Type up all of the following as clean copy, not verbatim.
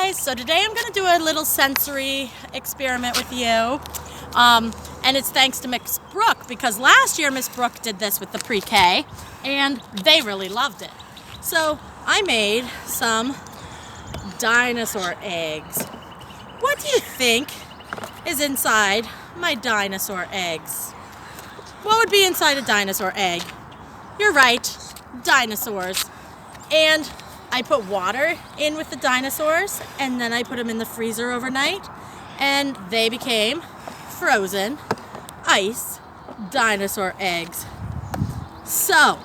guys, so today I'm going to do a little sensory experiment with you, and it's thanks to Miss Brooke, because last year Miss Brooke did this with the pre-K and they really loved it. So I made some dinosaur eggs. What do you think is inside my dinosaur eggs? What would be inside a dinosaur egg? You're right, dinosaurs. And I put water in with the dinosaurs, and then I put them in the freezer overnight, and they became frozen ice dinosaur eggs. So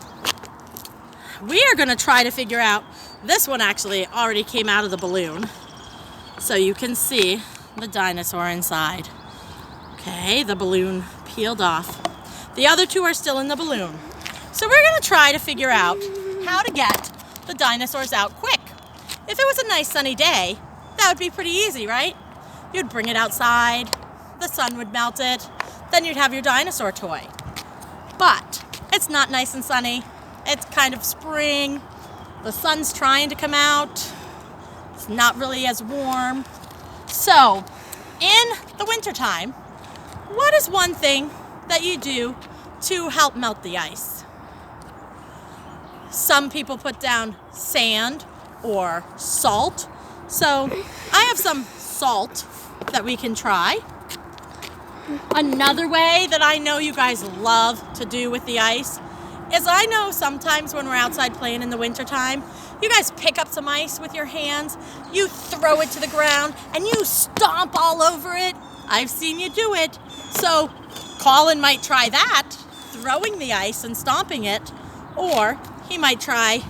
we are going to try to figure out, this one actually already came out of the balloon, so you can see the dinosaur inside. Okay, the balloon peeled off. The other two are still in the balloon. So we're going to try to figure out how to get the dinosaurs out quick. If it was a nice sunny day, that would be pretty easy, right? You'd bring it outside, the sun would melt it, then you'd have your dinosaur toy. But it's not nice and sunny. It's kind of spring. The sun's trying to come out. It's not really as warm. So in the wintertime, what is one thing that you do to help melt the ice? Some people put down sand or salt. So I have some salt that we can try. Another way that I know you guys love to do with the ice is, I know sometimes when we're outside playing in the wintertime, you guys pick up some ice with your hands, you throw it to the ground, and you stomp all over it. I've seen you do it. So Colin might try that, throwing the ice and stomping it, or he might try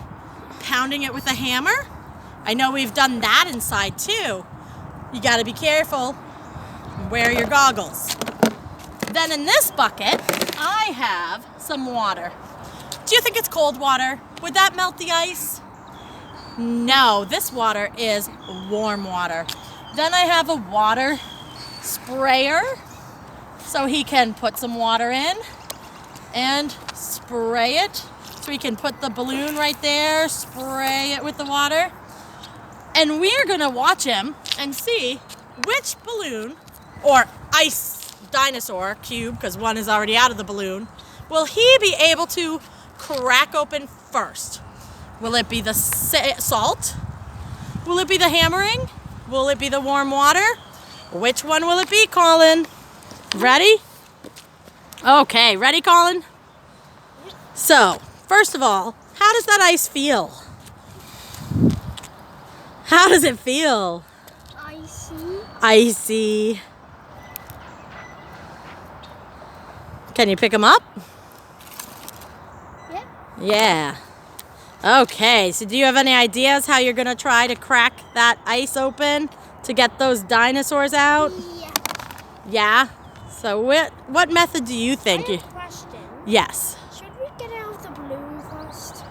pounding it with a hammer. I know we've done that inside too. You gotta be careful. Wear your goggles. Then in this bucket, I have some water. Do you think it's cold water? Would that melt the ice? No, this water is warm water. Then I have a water sprayer, so he can put some water in and spray it. So we can put the balloon right there, spray it with the water. And we are gonna watch him and see which balloon, or ice dinosaur cube, because one is already out of the balloon, will he be able to crack open first? Will it be the salt? Will it be the hammering? Will it be the warm water? Which one will it be, Colin? Ready? Okay, ready, Colin? So, first of all, how does that ice feel? How does it feel? Icy. Icy. Can you pick them up? Yeah. Yeah. Okay, so do you have any ideas how you're going to try to crack that ice open to get those dinosaurs out? Yeah. Yeah? So what method do you think? I have a question. Yes. Should we get out of the balloon first?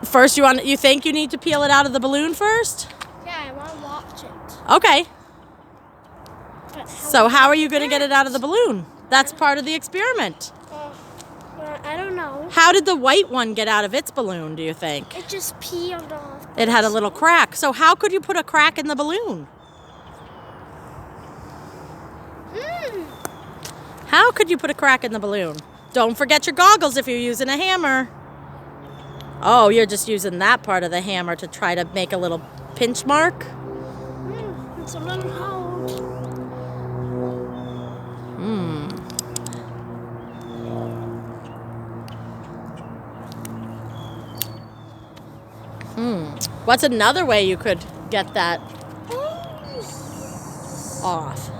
First, you think you need to peel it out of the balloon first? Yeah, I want to watch it. Okay. But So how are you going to get it out of the balloon? That's part of the experiment. I don't know. How did the white one get out of its balloon, do you think? It just peeled off. It had a little crack. So how could you put a crack in the balloon? How could you put a crack in the balloon? Don't forget your goggles if you're using a hammer. Oh, you're just using that part of the hammer to try to make a little pinch mark? It's a little hole. What's another way you could get that off?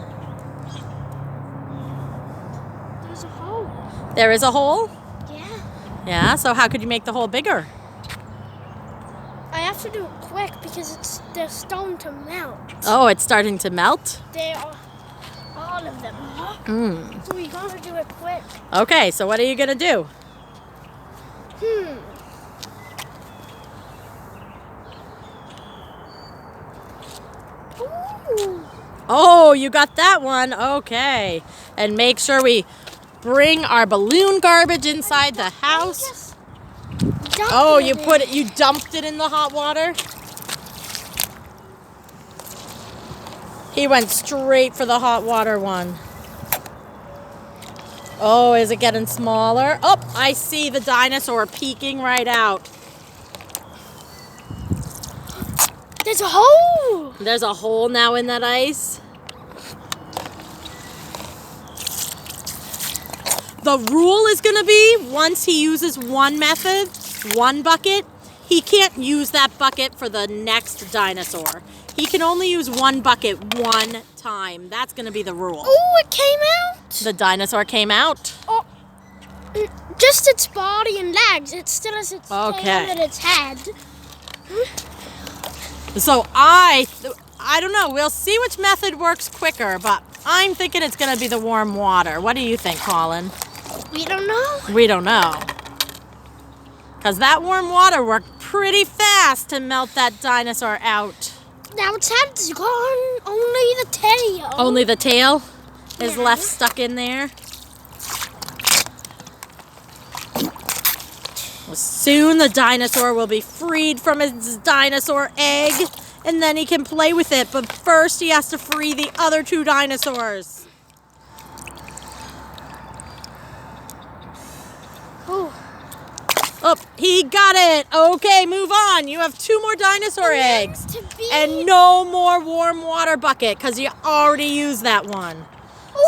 There's a hole. There is a hole? Yeah. Yeah, so how could you make the hole bigger? I have to do it quick because they're starting to melt. Oh, it's starting to melt? They are, all of them. So we gotta do it quick. Okay, so what are you going to do? Ooh. Oh, you got that one. Okay. And make sure we bring our balloon garbage inside the house. Oh, you dumped it in the hot water? He went straight for the hot water one. Oh, is it getting smaller? Oh, I see the dinosaur peeking right out. There's a hole! There's a hole now in that ice. The rule is going to be, once he uses one method, one bucket, he can't use that bucket for the next dinosaur. He can only use one bucket one time. That's going to be the rule. Oh, it came out! The dinosaur came out. Oh, just its body and legs. It still has its tail and its head. So I don't know. We'll see which method works quicker, but I'm thinking it's going to be the warm water. What do you think, Colin? We don't know. We don't know. Because that warm water worked pretty fast to melt that dinosaur out. Now its head's gone. Only the tail. Only the tail is left stuck in there. Well, soon the dinosaur will be freed from his dinosaur egg, and then he can play with it. But first he has to free the other two dinosaurs. Oh, he got it. Okay, move on. You have 2 more dinosaur eggs. And no more warm water bucket because you already used that one.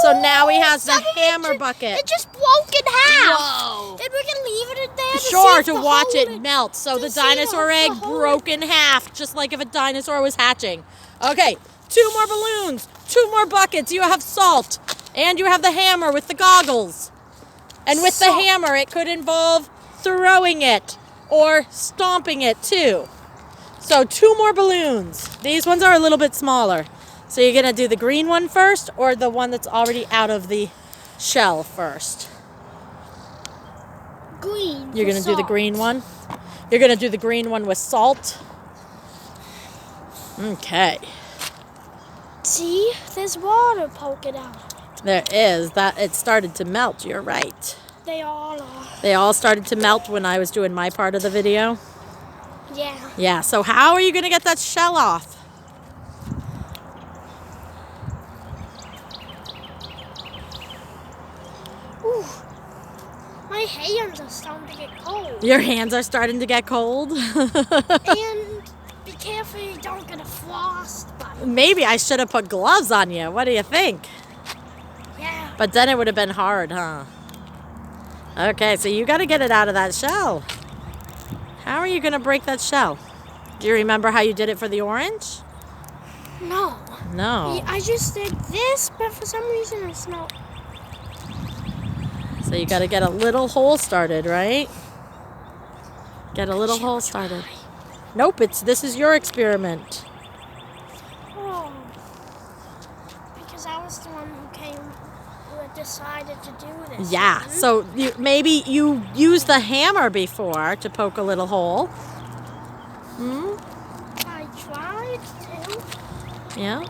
So now he has the hammer bucket. It just broke in half. Whoa. And we can leave it in there Sure, to watch it melt. So the dinosaur egg broke in half, just like if a dinosaur was hatching. Okay, 2 more balloons, 2 more buckets. You have salt, and you have the hammer with the goggles. And with the hammer, it could involve throwing it or stomping it too. So 2 more balloons. These ones are a little bit smaller. So you're gonna do the green one first or the one that's already out of the shell first? Green. You're gonna do the green one? You're gonna do the green one with salt? Okay. See, there's water poking out. There is. That it started to melt, you're right. They all are. They all started to melt when I was doing my part of the video? Yeah. Yeah, so how are you gonna get that shell off? Ooh, my hands are starting to get cold. Your hands are starting to get cold? And be careful you don't get a frostbite. Maybe I should have put gloves on you. What do you think? Yeah. But then it would have been hard, huh? Okay, so you got to get it out of that shell. How are you going to break that shell? Do you remember how you did it for the orange? No. No. I just did this, but for some reason it's not. So you got to get a little hole started, right? Get a little hole started. Nope, this is your experiment. Oh. Because I was the one who decided to do this. Yeah, so maybe you used the hammer before to poke a little hole. I tried to. Yeah.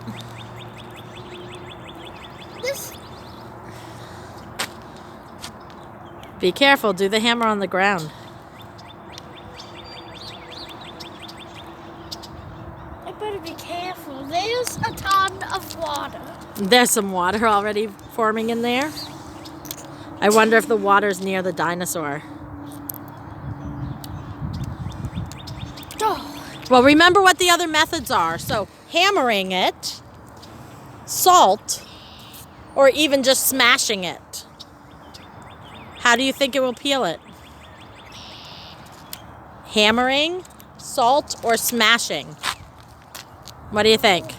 Be careful, do the hammer on the ground. I better be careful. There's a ton of water. There's some water already forming in there. I wonder if the water's near the dinosaur. Oh. Well, remember what the other methods are. So hammering it, salt, or even just smashing it. How do you think it will peel it? Hammering, salt, or smashing? What do you think?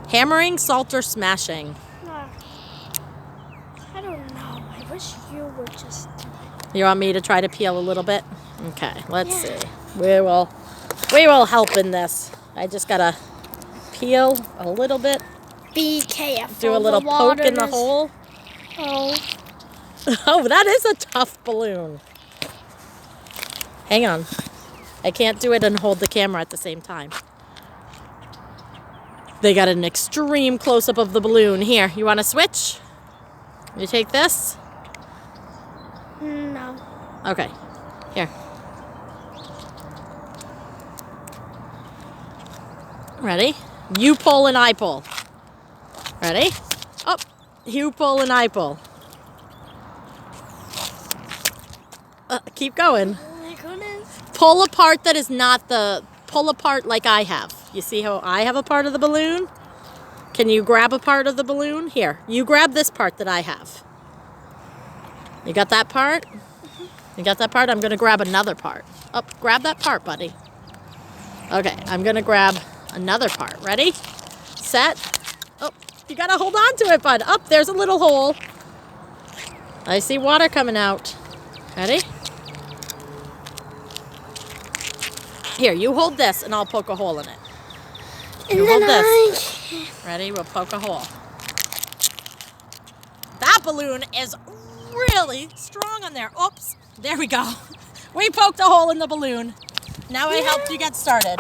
Hammering, salt, or smashing? I don't know. I wish you would just do it. You want me to try to peel a little bit? Okay, let's see. We will help in this. I just gotta peel a little bit. Be careful. Do a little poke in the hole. Oh. Oh, that is a tough balloon. Hang on. I can't do it and hold the camera at the same time. They got an extreme close-up of the balloon. Here, you want to switch? You take this? No. Okay. Here. Ready? You pull and I pull. Ready? Up. You pull and I pull. Keep going. Oh my goodness. Pull a part that is not the... Pull a part like I have. You see how I have a part of the balloon? Can you grab a part of the balloon? Here, you grab this part that I have. You got that part? You got that part? I'm going to grab another part. Up, grab that part, buddy. Okay, I'm going to grab another part. Ready? Set. Oh, you got to hold on to it, bud. Up, there's a little hole. I see water coming out. Ready? Here, you hold this and I'll poke a hole in it. You hold this. Ready? We'll poke a hole. That balloon is really strong on there. Oops. There we go. We poked a hole in the balloon. Now I helped you get started.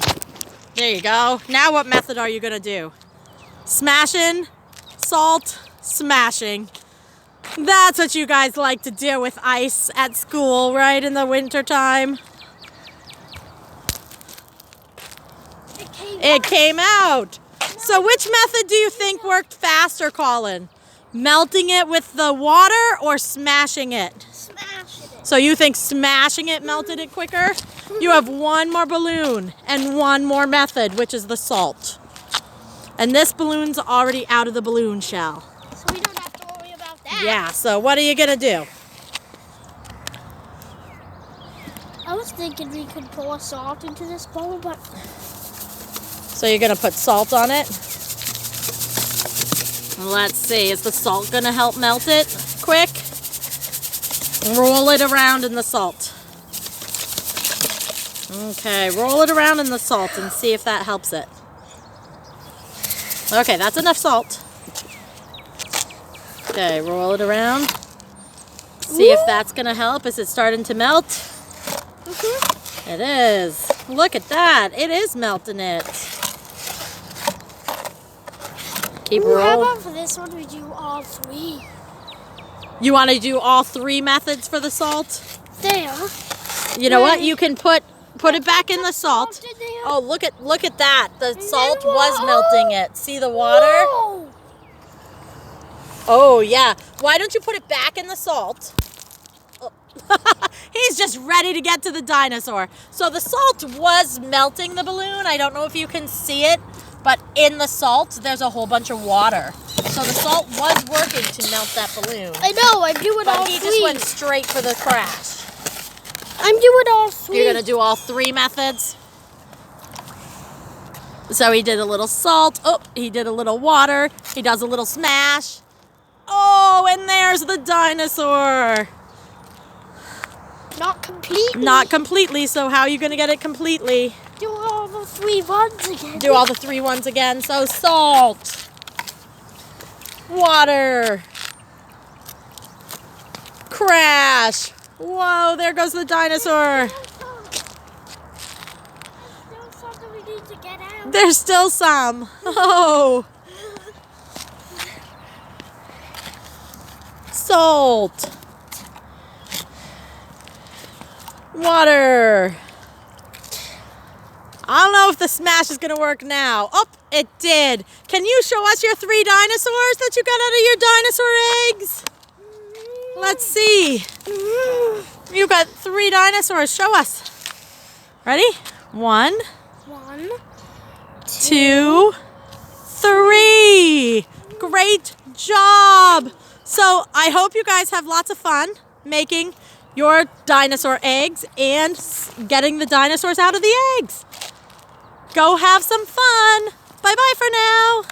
There you go. Now what method are you going to do? Smashing, salt, smashing. That's what you guys like to do with ice at school, right, in the winter time? It came out. So which method do you think worked faster, Colin? Melting it with the water or smashing it? Smashing it. So you think smashing it melted it quicker? You have one more balloon and one more method, which is the salt. And this balloon's already out of the balloon shell. So we don't have to worry about that. Yeah, so what are you going to do? I was thinking we could pour salt into this bowl, but... So you're going to put salt on it? Let's see, is the salt going to help melt it quick? Roll it around in the salt. Okay, roll it around in the salt and see if that helps it. Okay, that's enough salt. Okay, roll it around. See if that's going to help. Is it starting to melt? Mm-hmm. It is. Look at that. It is melting it. Keep rolling. How about for this one we do all three? You want to do all three methods for the salt? There. You know what? You can put it back in the salt. In there. Oh, look at that. The And salt then was melting it. See the water? Whoa. Oh, yeah. Why don't you put it back in the salt? Oh. He's just ready to get to the dinosaur. So the salt was melting the balloon. I don't know if you can see it, but in the salt, there's a whole bunch of water. So the salt was working to melt that balloon. I know, I'm doing all But three. he just went straight for the crash. I'm doing all three. You're going to do all three methods? So he did a little salt. Oh, he did a little water. He does a little smash. Oh, and there's the dinosaur. Not completely. Not completely, so how are you going to get it completely? Do all the three ones again. Do all the three ones again. So salt, water, crash. Whoa, there goes the dinosaur. There's still something we need to get out. There's still some. Oh. Salt. Water. I don't know if the smash is going to work now. Oh, it did. Can you show us your three dinosaurs that you got out of your dinosaur eggs? Let's see. You got three dinosaurs. Show us. Ready? 1, 1, 2, 3. Great job. So I hope you guys have lots of fun making your dinosaur eggs and getting the dinosaurs out of the eggs. Go have some fun. Bye-bye for now.